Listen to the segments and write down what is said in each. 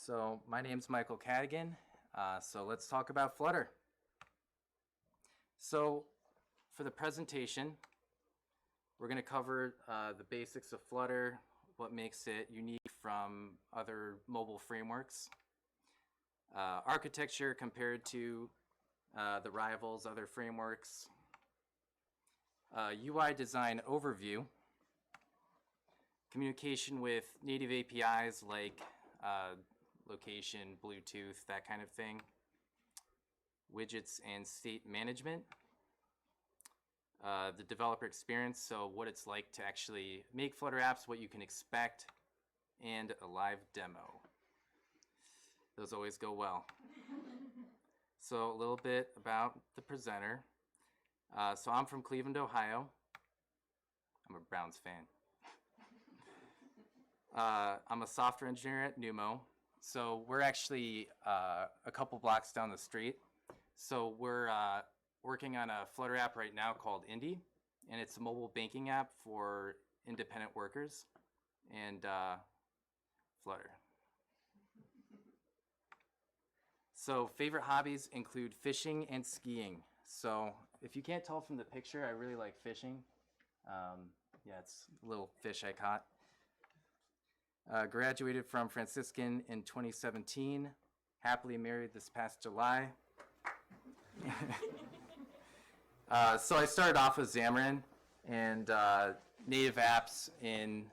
So my name's Michael Cadigan. So let's talk about Flutter. So for the presentation, we're going to cover the basics of Flutter, what makes it unique from other mobile frameworks, architecture compared to the rivals, other frameworks, UI design overview, communication with native APIs like location, Bluetooth, that kind of thing, widgets and state management, the developer experience, so what it's like to actually make Flutter apps, what you can expect, and a live demo. Those always go well. So a little bit about the presenter. So I'm from Cleveland, Ohio. I'm a Browns fan. I'm a software engineer at Numo. So we're actually a couple blocks down the street. So we're working on a Flutter app right now called Indie, and it's a mobile banking app for independent workers, and Flutter. So favorite hobbies include fishing and skiing. So if you can't tell from the picture, I really like fishing. Yeah, it's a little fish I caught. Graduated from Franciscan in 2017. Happily married this past July. So I started off with Xamarin and native apps in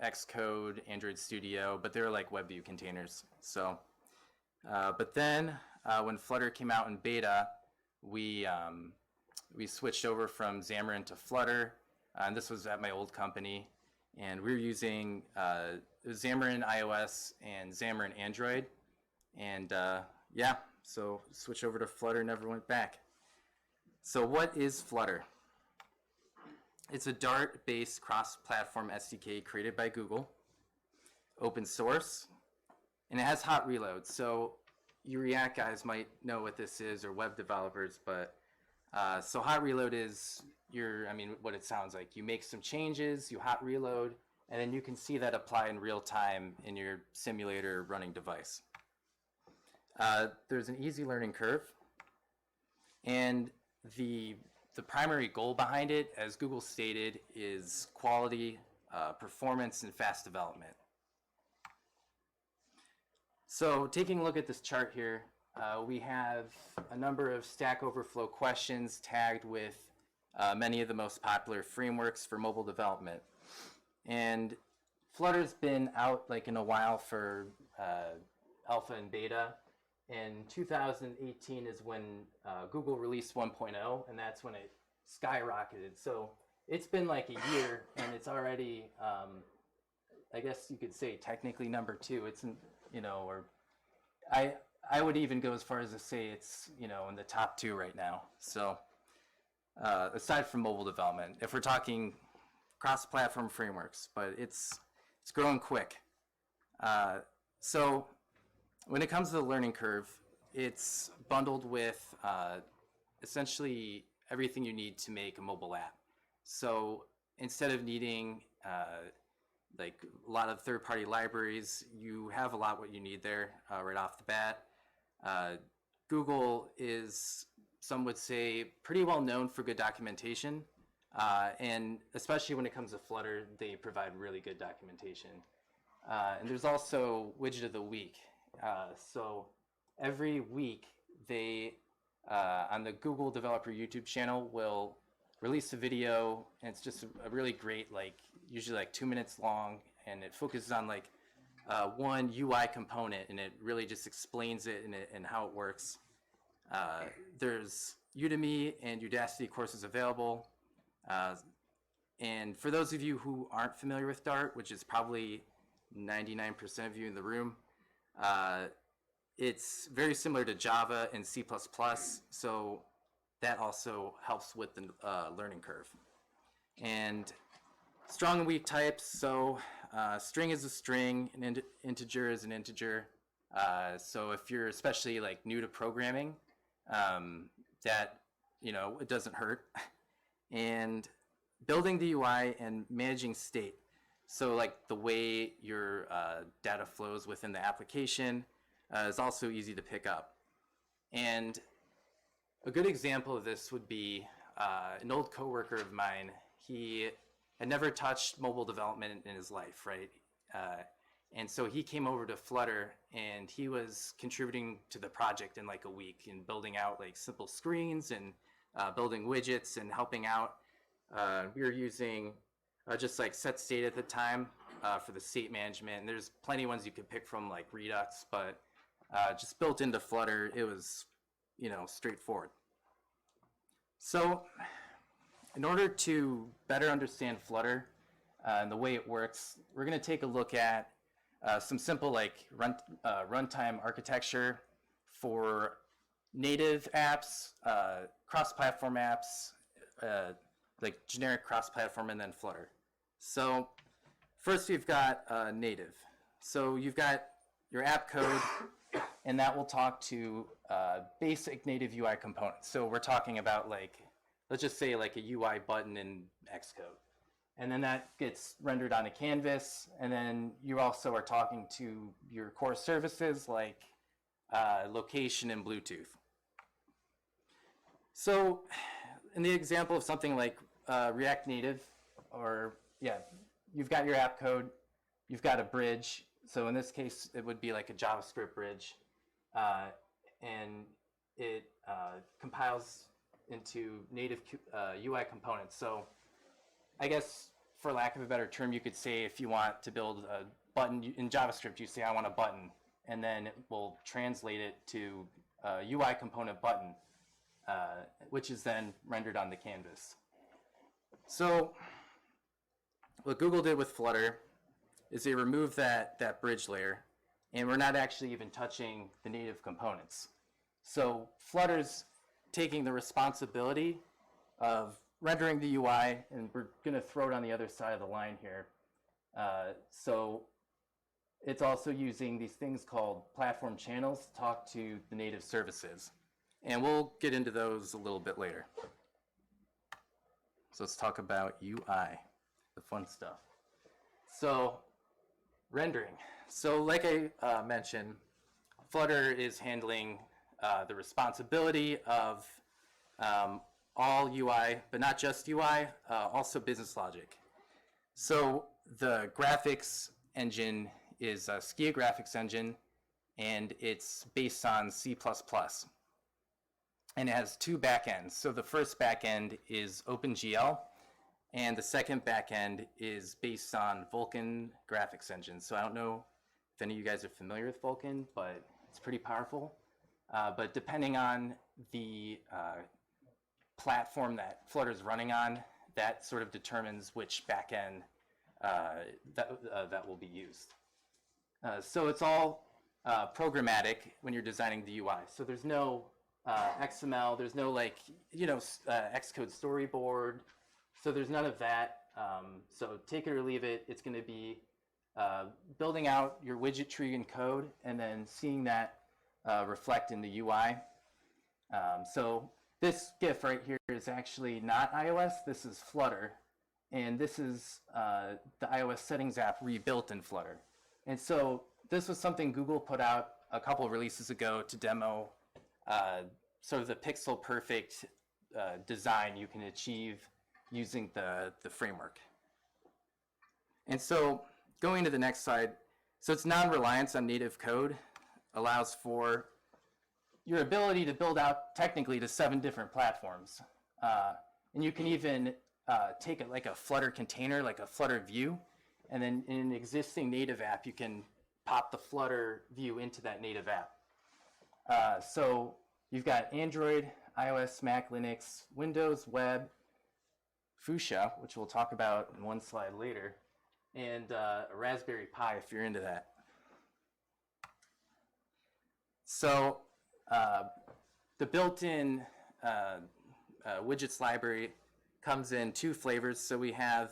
Xcode, Android Studio, but they're like WebView containers. So, but then when Flutter came out in beta, we switched over from Xamarin to Flutter, and this was at my old company. And we were using Xamarin iOS and Xamarin Android. And yeah, so switch over to Flutter, never went back. So what is Flutter? It's a Dart-based cross-platform SDK created by Google, open source, and it has hot reload. So you React guys might know what this is, or web developers, but so hot reload is what it sounds like. You make some changes, you hot reload, and then you can see that apply in real time in your simulator running device. There's an easy learning curve, and the primary goal behind it, as Google stated, is quality, performance, and fast development. So taking a look at this chart here, we have a number of Stack Overflow questions tagged with many of the most popular frameworks for mobile development. And Flutter's been out in a while for alpha and beta. In 2018 is when Google released 1.0, and that's when it skyrocketed. So it's been like a year, and it's already, I guess you could say technically number 2. It's, or I would even go as far as to say it's, in the top 2 right now. So aside from mobile development, if we're talking cross-platform frameworks, but it's growing quick. So when it comes to the learning curve, it's bundled with essentially everything you need to make a mobile app. So instead of needing a lot of third-party libraries, you have a lot what you need there right off the bat. Google is, some would say, pretty well known for good documentation, and especially when it comes to Flutter, they provide really good documentation. And there's also Widget of the Week. So every week they, on the Google Developer YouTube channel, will release a video, and it's just a really great, usually 2 minutes long, and it focuses on one UI component, and it really just explains it and how it works. There's Udemy and Udacity courses available. And for those of you who aren't familiar with Dart, which is probably 99% of you in the room, it's very similar to Java and C++, so that also helps with the learning curve. And strong and weak types, so string is a string, an integer is an integer. So if you're especially new to programming, that it doesn't hurt. And building the UI and managing state. So like the way your data flows within the application is also easy to pick up. And a good example of this would be an old coworker of mine. He had never touched mobile development in his life, right? And so he came over to Flutter, and he was contributing to the project in like a week and building out like simple screens and building widgets and helping out. We were using just like set state at the time for the state management. And there's plenty of ones you could pick from, like Redux, but just built into Flutter, it was, straightforward. So in order to better understand Flutter and the way it works, we're going to take a look at some simple like runtime architecture for native apps, cross-platform apps, like generic cross-platform, and then Flutter. So first we've got native. So you've got your app code, and that will talk to basic native UI components. So we're talking about like, let's just say like a UI button in Xcode. And then that gets rendered on a canvas, and then you also are talking to your core services like location and Bluetooth. So in the example of something like React Native, you've got your app code, you've got a bridge. So in this case, it would be like a JavaScript bridge, and it compiles into native UI components. So I guess for lack of a better term, you could say if you want to build a button in JavaScript, you say I want a button, and then it will translate it to a UI component button, which is then rendered on the canvas. So what Google did with Flutter is they removed that bridge layer, and we're not actually even touching the native components. So Flutter's taking the responsibility of rendering the UI, and we're going to throw it on the other side of the line here. So it's also using these things called platform channels to talk to the native services. And we'll get into those a little bit later. So let's talk about UI, the fun stuff. So rendering. So like I mentioned, Flutter is handling the responsibility of all UI, but not just UI, also business logic. So the graphics engine is a Skia graphics engine, and it's based on C++. And it has two backends. So the first backend is OpenGL, and the second backend is based on Vulkan graphics engine. So I don't know if any of you guys are familiar with Vulkan, but it's pretty powerful. But depending on the platform that Flutter is running on, that sort of determines which backend that will be used. So it's all programmatic when you're designing the UI. So there's no XML, there's no like, Xcode storyboard. So there's none of that. So take it or leave it. It's going to be building out your widget tree in code and then seeing that reflect in the UI. So this GIF right here is actually not iOS. This is Flutter. And this is the iOS settings app rebuilt in Flutter. And so this was something Google put out a couple of releases ago to demo sort of the pixel perfect design you can achieve using the framework. And so going to the next slide, so it's non-reliance on native code, allows for your ability to build out technically to 7 different platforms. And you can even take it like a Flutter container, like a Flutter view, and then in an existing native app, you can pop the Flutter view into that native app. So you've got Android, iOS, Mac, Linux, Windows, web, Fuchsia, which we'll talk about in one slide later, and a Raspberry Pi if you're into that. So the built-in widgets library comes in 2 flavors. So we have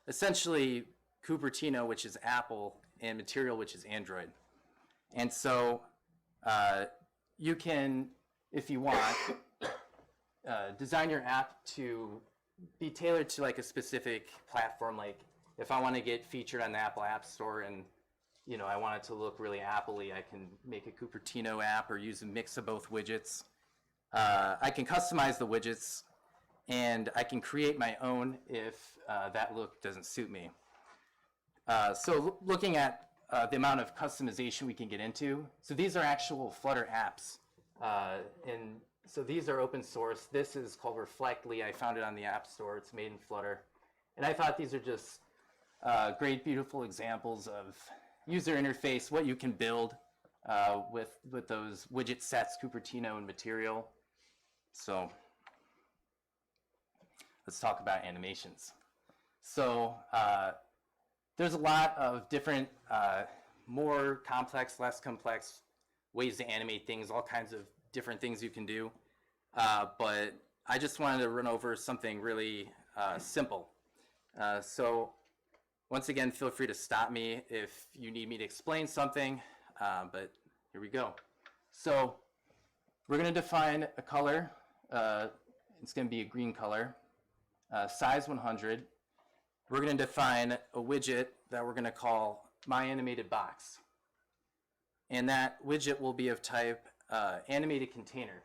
essentially Cupertino, which is Apple, and Material, which is Android. And so you can, if you want, design your app to be tailored to like a specific platform. Like if I want to get featured on the Apple App Store and I want it to look really Apple-y, I can make a Cupertino app or use a mix of both widgets. I can customize the widgets, and I can create my own if that look doesn't suit me. So looking at the amount of customization we can get into, so these are actual Flutter apps. And so these are open source. This is called Reflectly. I found it on the App Store. It's made in Flutter. And I thought these are just great, beautiful examples of user interface, what you can build with those widget sets, Cupertino, and material. So let's talk about animations. So there's a lot of different, more complex, less complex ways to animate things, all kinds of different things you can do. But I just wanted to run over something really simple. So once again, feel free to stop me if you need me to explain something, but here we go. So we're going to define a color. It's going to be a green color, size 100. We're going to define a widget that we're going to call myAnimatedBox. And that widget will be of type animated container.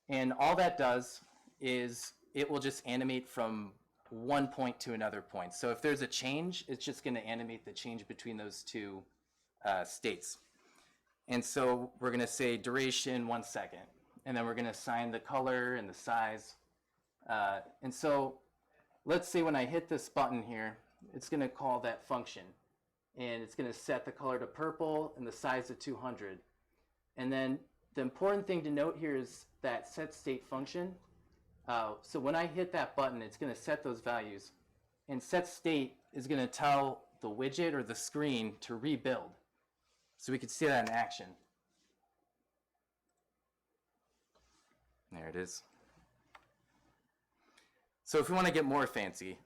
And all that does is it will just animate from one point to another point. So if there's a change, it's just going to animate the change between those two states. And so we're going to say duration 1 second. And then we're going to assign the color and the size. And so let's say when I hit this button here, it's going to call that function. And it's going to set the color to purple and the size to 200. And then the important thing to note here is that set state function. So when I hit that button, it's going to set those values. And set state is going to tell the widget or the screen to rebuild. So we could see that in action. There it is. So if we want to get more fancy,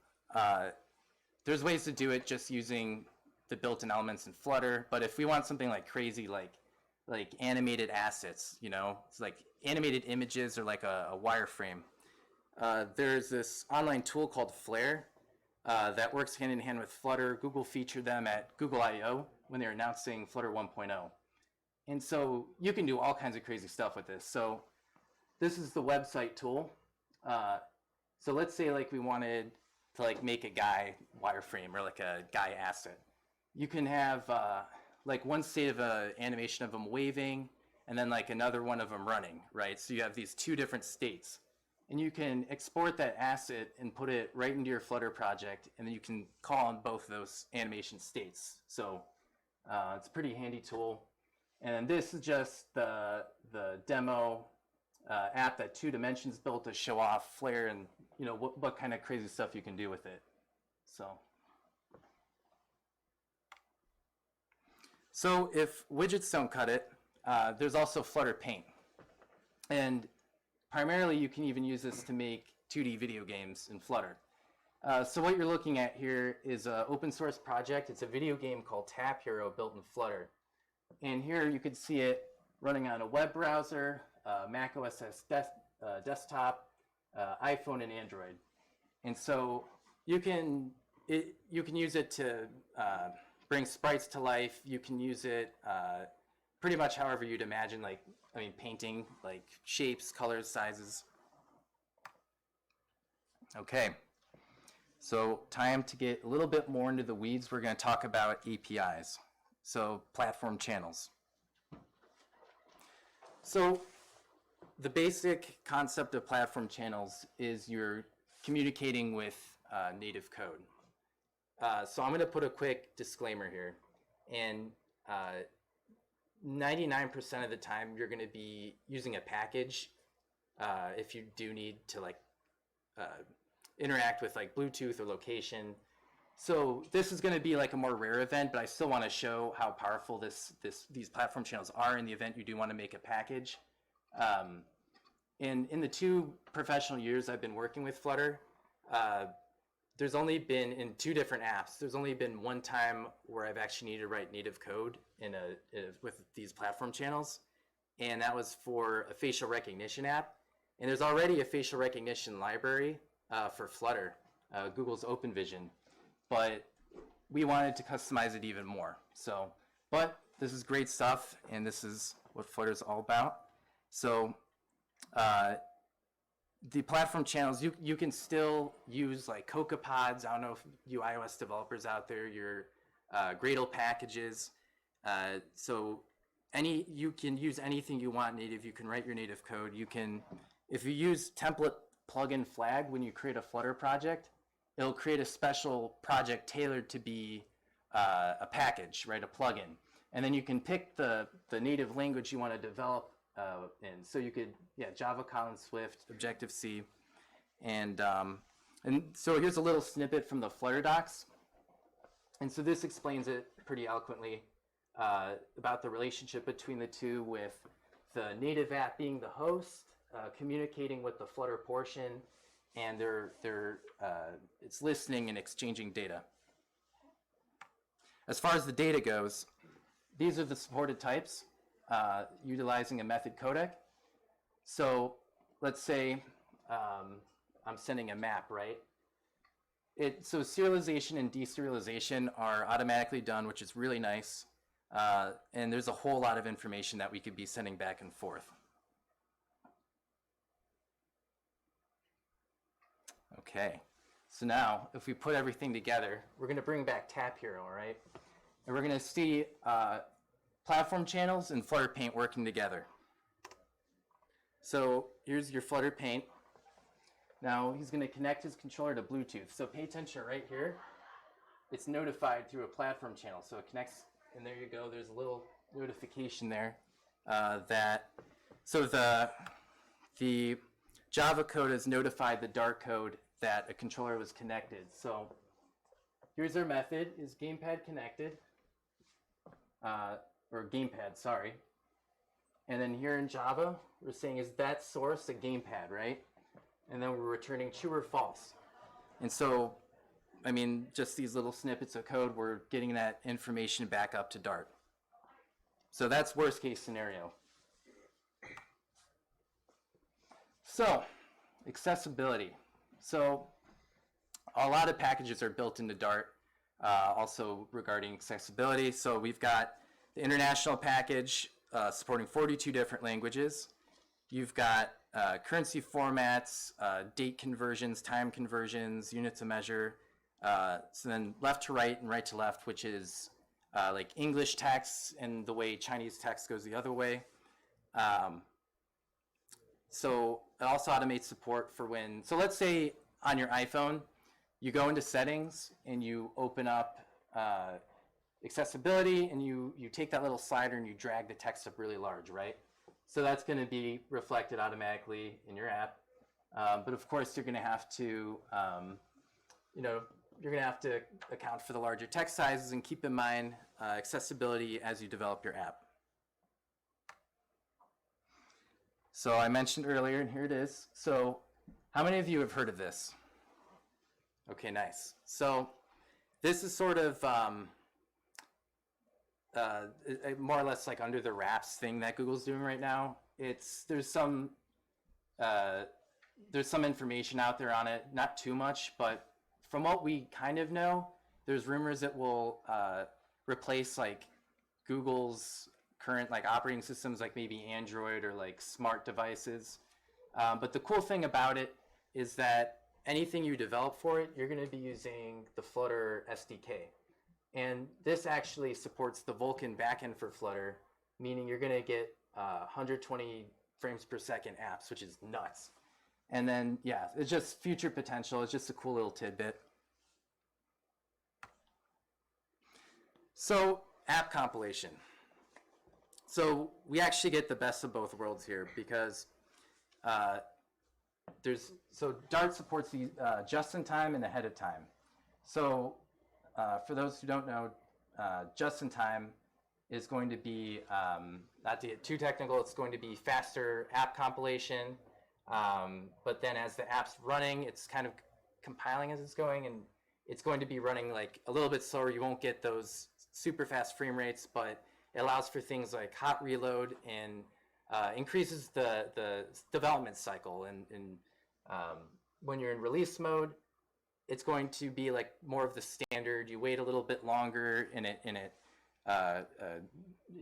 there's ways to do it just using the built-in elements in Flutter. But if we want something like crazy, like animated assets, it's like animated images or like a wireframe. There's this online tool called Flare that works hand in hand with Flutter. Google featured them at Google I/O when they were announcing Flutter 1.0. And so you can do all kinds of crazy stuff with this. So this is the website tool. So let's say we wanted to make a guy wireframe or like a guy asset. You can have one state of an animation of them waving and then another one of them running, right? So you have these two different states. And you can export that asset and put it right into your Flutter project, and then you can call on both of those animation states. So it's a pretty handy tool. And this is just the demo app that 2Dimensions built to show off Flare and what kind of crazy stuff you can do with it. So if widgets don't cut it, there's also Flutter Paint. And primarily, you can even use this to make 2D video games in Flutter. So what you're looking at here is an open source project. It's a video game called Tap Hero built in Flutter. And here you can see it running on a web browser, Mac OS X desktop, iPhone, and Android. And so you can use it to bring sprites to life. You can use it pretty much however you'd imagine, painting, shapes, colors, sizes. Okay, so time to get a little bit more into the weeds. We're going to talk about APIs, so platform channels. So the basic concept of platform channels is you're communicating with native code. So I'm going to put a quick disclaimer here, and 99% of the time you're going to be using a package if you do need to interact with Bluetooth or location. So this is going to be a more rare event, but I still want to show how powerful these platform channels are in the event you do want to make a package. And in the 2 professional years I've been working with Flutter, there's only been, in 2 different apps, there's only been one time where I've actually needed to write native code with these platform channels, and that was for a facial recognition app. And there's already a facial recognition library for Flutter, Google's OpenVision. But we wanted to customize it even more. So, but this is great stuff, and this is what Flutter is all about. So the platform channels, you can still use like CocoaPods. I don't know if you iOS developers out there, your Gradle packages. So you can use anything you want native. You can write your native code. You can, if you use template plugin flag when you create a Flutter project, it'll create a special project tailored to be a package, right, a plugin. And then you can pick the native language you want to develop in. So you could, Java, Kotlin, Swift, Objective-C. And so here's a little snippet from the Flutter docs. And so this explains it pretty eloquently about the relationship between the two, with the native app being the host, communicating with the Flutter portion, and it's listening and exchanging data. As far as the data goes, these are the supported types, utilizing a method codec. So let's say I'm sending a map, right? So serialization and deserialization are automatically done, which is really nice. And there's a whole lot of information that we could be sending back and forth. Okay, so now if we put everything together, we're going to bring back Tap Hero, right? And we're going to see platform channels and Flutter Paint working together. So here's your Flutter Paint. Now he's going to connect his controller to Bluetooth. So pay attention right here. It's notified through a platform channel. So it connects, and there you go. There's a little notification there so the Java code has notified the Dart code that a controller was connected. So here's our method, is gamepad connected, or gamepad, sorry. And then here in Java, we're saying, is that source a gamepad, right? And then we're returning true or false. And so, I mean, just these little snippets of code, we're getting that information back up to Dart. So that's worst case scenario. So, accessibility. So, a lot of packages are built into Dart, also regarding accessibility. So we've got the international package supporting 42 different languages. You've got currency formats, date conversions, time conversions, units of measure. So then left to right and right to left, which is like English text, and the way Chinese text goes the other way. So it also automates support for when, so let's say on your iPhone, you go into settings and you open up accessibility, and you take that little slider and you drag the text up really large, right? So that's going to be reflected automatically in your app. But of course, you're going to have to, you're going to have to account for the larger text sizes and keep in mind accessibility as you develop your app. So I mentioned earlier, and here it is. So how many of you have heard of this? Okay, nice. So this is sort of more or less like under the wraps thing that Google's doing right now. There's some information out there on it, not too much, but from what we kind of know, there's rumors it will replace like Google's current like operating systems, like maybe Android or like smart devices. But the cool thing about it is that anything you develop for it, you're going to be using the Flutter SDK. And this actually supports the Vulkan backend for Flutter, meaning you're going to get 120 frames per second apps, which is nuts. And then, yeah, it's just future potential. It's just a cool little tidbit. So, app compilation. So we actually get the best of both worlds here, because Dart supports the just-in-time and ahead-of-time. So for those who don't know, just-in-time is going to be, not to get too technical, it's going to be faster app compilation. But then as the app's running, it's kind of compiling as it's going, and it's going to be running like a little bit slower. You won't get those super fast frame rates, but it allows for things like hot reload and increases the development cycle. And when you're in release mode, it's going to be like more of the standard. You wait a little bit longer, and it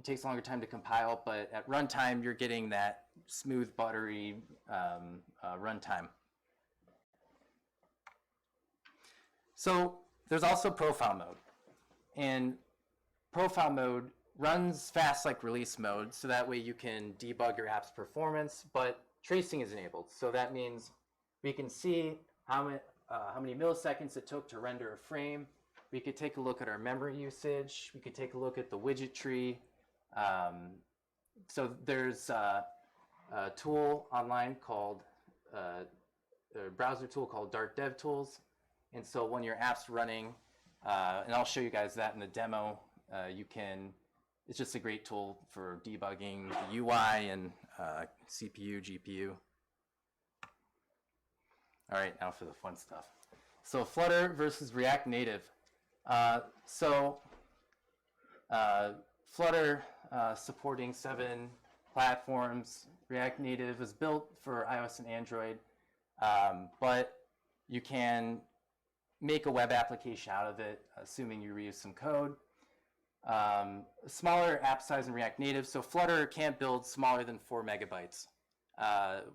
takes a longer time to compile. But at runtime, you're getting that smooth, buttery runtime. So there's also profile mode, and profile mode runs fast like release mode, so that way you can debug your app's performance, but tracing is enabled. So that means we can see how many milliseconds it took to render a frame. We could take a look at our memory usage. We could take a look at the widget tree. So there's a tool online called, a browser tool called Dart DevTools. And so when your app's running, and I'll show you guys that in the demo, it's just a great tool for debugging the UI and CPU, GPU. All right, now for the fun stuff. So Flutter versus React Native. Flutter supporting 7 platforms. React Native is built for iOS and Android, but you can make a web application out of it, assuming you reuse some code. Smaller app size in React Native, so Flutter can't build smaller than 4 megabytes,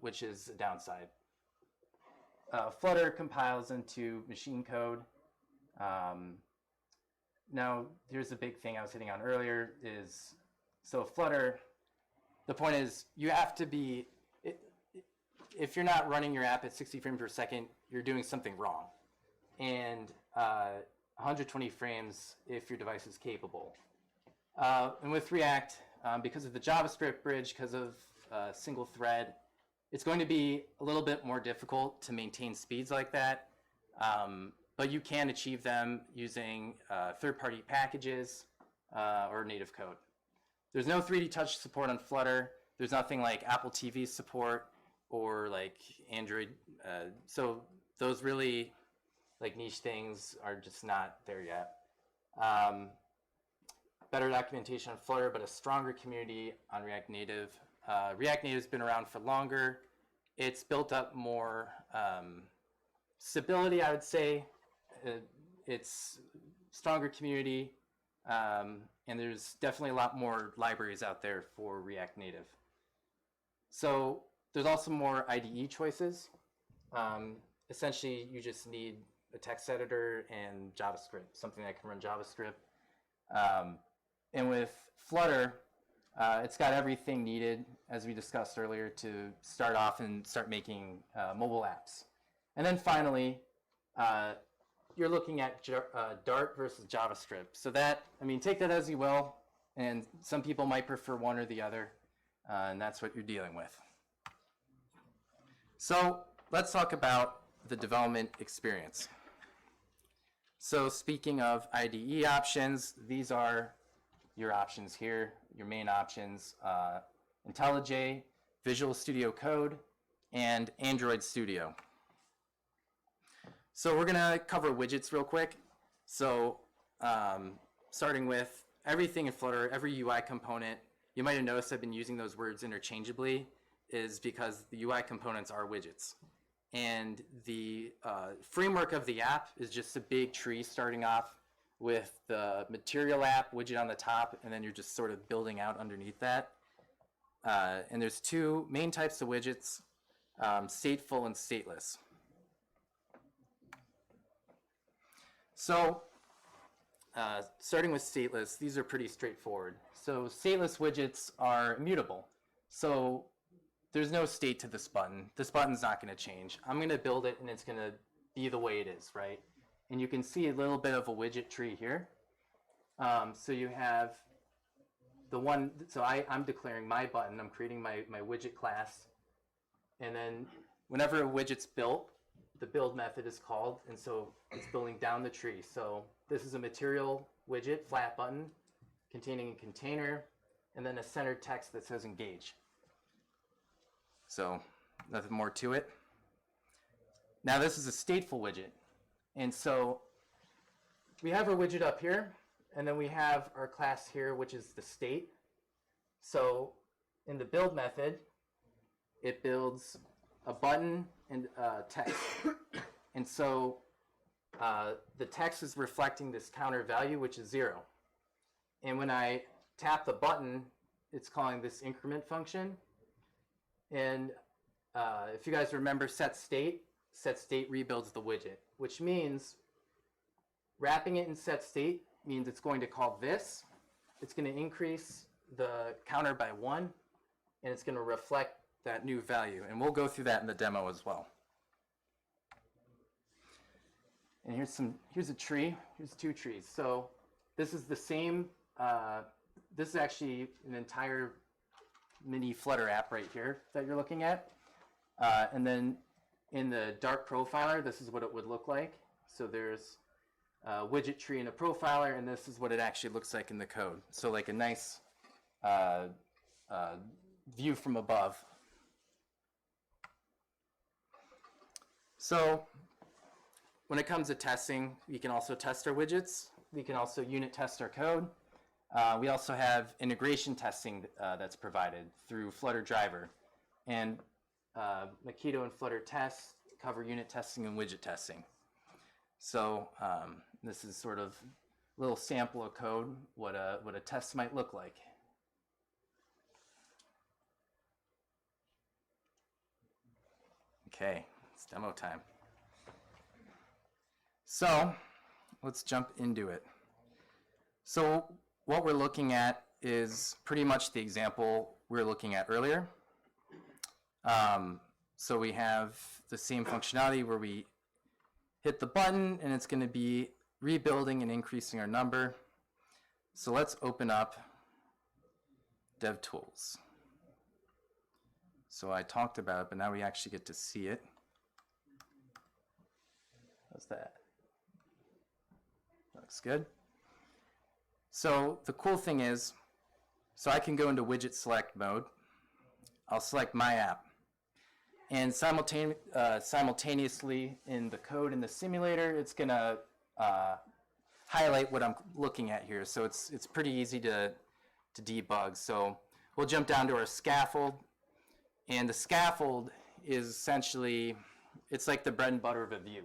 which is a downside. Flutter compiles into machine code. Now, here's the big thing I was hitting on earlier is, so Flutter, the point is you have to be, if you're not running your app at 60 frames per second, you're doing something wrong. And 120 frames if your device is capable. And with React, because of the JavaScript bridge, because of single thread, it's going to be a little bit more difficult to maintain speeds like that. But you can achieve them using third-party packages or native code. There's no 3D touch support on Flutter. There's nothing like Apple TV support or like Android. So those really like niche things are just not there yet. Better documentation on Flutter, but a stronger community on React Native. React Native's been around for longer. It's built up more stability, I would say. It's stronger community, and there's definitely a lot more libraries out there for React Native. So there's also more IDE choices. Essentially, you just need a text editor and JavaScript, something that can run JavaScript. And with Flutter, it's got everything needed, as we discussed earlier, to start off and start making mobile apps. And then finally, you're looking at Dart versus JavaScript. So that, I mean, take that as you will, and some people might prefer one or the other, and that's what you're dealing with. So let's talk about the development experience. So speaking of IDE options, these are your options here, your main options, IntelliJ, Visual Studio Code, and Android Studio. So we're gonna cover widgets real quick. So starting with everything in Flutter, every UI component, you might have noticed I've been using those words interchangeably, is because the UI components are widgets. And the framework of the app is just a big tree starting off with the material app widget on the top, and then you're just sort of building out underneath that. And there's 2 main types of widgets, stateful and stateless. So starting with stateless, these are pretty straightforward. So stateless widgets are immutable. So there's no state to this button. This button's not going to change. I'm going to build it, and it's going to be the way it is, right? And you can see a little bit of a widget tree here. So you have the one, so I'm declaring my button. I'm creating my widget class. And then whenever a widget's built, the build method is called, and so it's building down the tree. So this is a material widget, flat button, containing a container, and then a centered text that says engage. So nothing more to it. Now this is a stateful widget. And so we have our widget up here, and then we have our class here, which is the state. So in the build method, it builds a button and text. And so the text is reflecting this counter value, which is 0. And when I tap the button, it's calling this increment function. And if you guys remember set state rebuilds the widget, which means wrapping it in set state means it's going to call this. It's going to increase the counter by 1, and it's going to reflect that new value. And we'll go through that in the demo as well. And here's a tree. Here's 2 trees. So this is the same. This is actually an entire mini Flutter app right here that you're looking at. And then in the dark profiler, this is what it would look like. So there's a widget tree and a profiler, and this is what it actually looks like in the code. So like a nice view from above. So when it comes to testing, we can also test our widgets. We can also unit test our code. We also have integration testing that's provided through Flutter Driver. And Makito and Flutter Test cover unit testing and widget testing. So this is sort of a little sample of code, what a test might look like. Okay, it's demo time. So let's jump into it. So what we're looking at is pretty much the example we were looking at earlier. So we have the same functionality where we hit the button and it's going to be rebuilding and increasing our number. So let's open up DevTools. So I talked about it, but now we actually get to see it. How's that? Looks good. So the cool thing is, so I can go into widget select mode. I'll select my app. And simultaneously in the code in the simulator, it's going to highlight what I'm looking at here. So it's pretty easy to debug. So we'll jump down to our scaffold. And the scaffold is essentially, it's like the bread and butter of a view.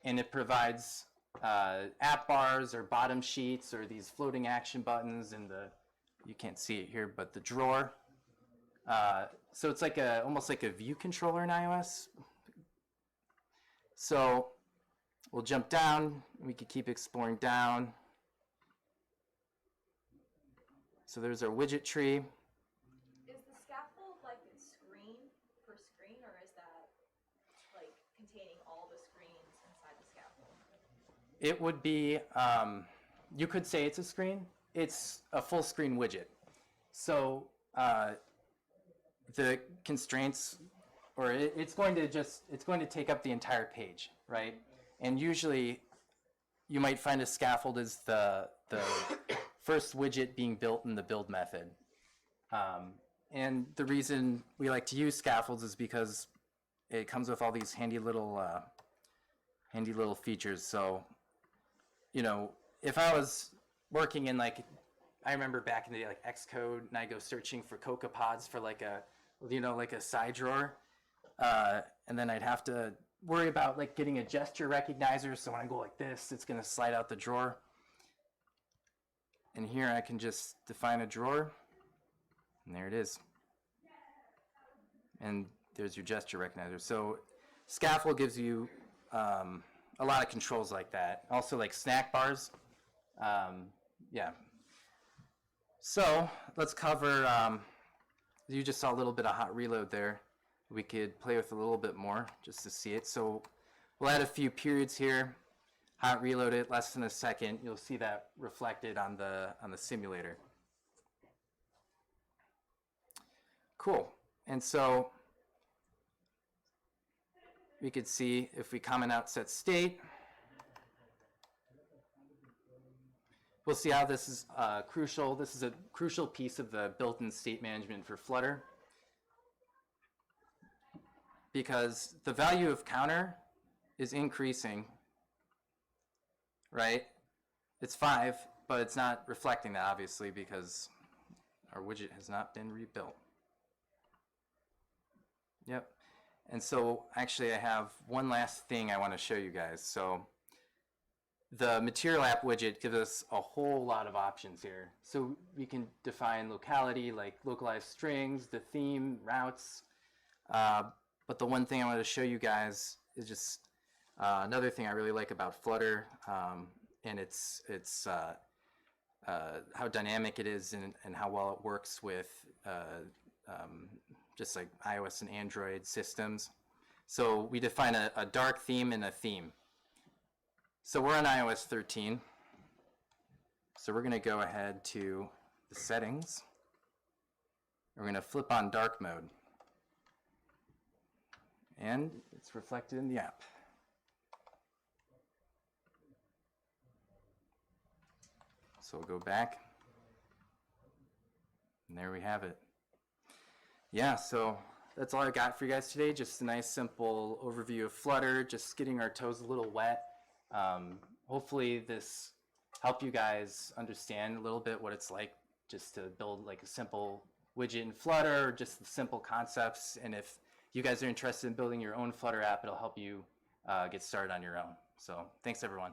And it provides app bars or bottom sheets or these floating action buttons in the, you can't see it here, but the drawer. So it's like almost like a view controller in iOS. So we'll jump down. We could keep exploring down. So there's our widget tree. Is the scaffold like a screen per screen, or is that like containing all the screens inside the scaffold? It would be, you could say it's a screen. It's a full screen widget. So the constraints, or it's going to take up the entire page, right? And usually you might find a scaffold as the first widget being built in the build method. And the reason we like to use scaffolds is because it comes with all these handy little features. So, you know, if I was working in like, I remember back in the day, like Xcode, and I go searching for CocoaPods for like a, you know, like a side drawer, and then I'd have to worry about like getting a gesture recognizer. So when I go like this, it's going to slide out the drawer. And here I can just define a drawer, and there it is. And there's your gesture recognizer. So scaffold gives you a lot of controls like that. Also like snack bars. Yeah. So let's cover, you just saw a little bit of hot reload there. We could play with a little bit more just to see it. So we'll add a few periods here. Hot reload it, less than a second. You'll see that reflected on the simulator. Cool. And so we could see if we comment out set state, we'll see how this is crucial. This is a crucial piece of the built-in state management for Flutter, because the value of counter is increasing, right? It's 5, but it's not reflecting that, obviously, because our widget has not been rebuilt. Yep. And so actually I have one last thing I want to show you guys. So the material app widget gives us a whole lot of options here. So we can define locality, like localized strings, the theme, routes. But the one thing I wanted to show you guys is just another thing I really like about Flutter, and it's how dynamic it is and how well it works with just like iOS and Android systems. So we define a dark theme and a theme. So we're on iOS 13. So we're going to go ahead to the settings. We're going to flip on dark mode. And it's reflected in the app. So we'll go back. And there we have it. Yeah, so that's all I got for you guys today. Just a nice simple overview of Flutter, just getting our toes a little wet. Hopefully this helped you guys understand a little bit what it's like just to build like a simple widget in Flutter, or just the simple concepts. And if you guys are interested in building your own Flutter app, it'll help you get started on your own. So thanks everyone.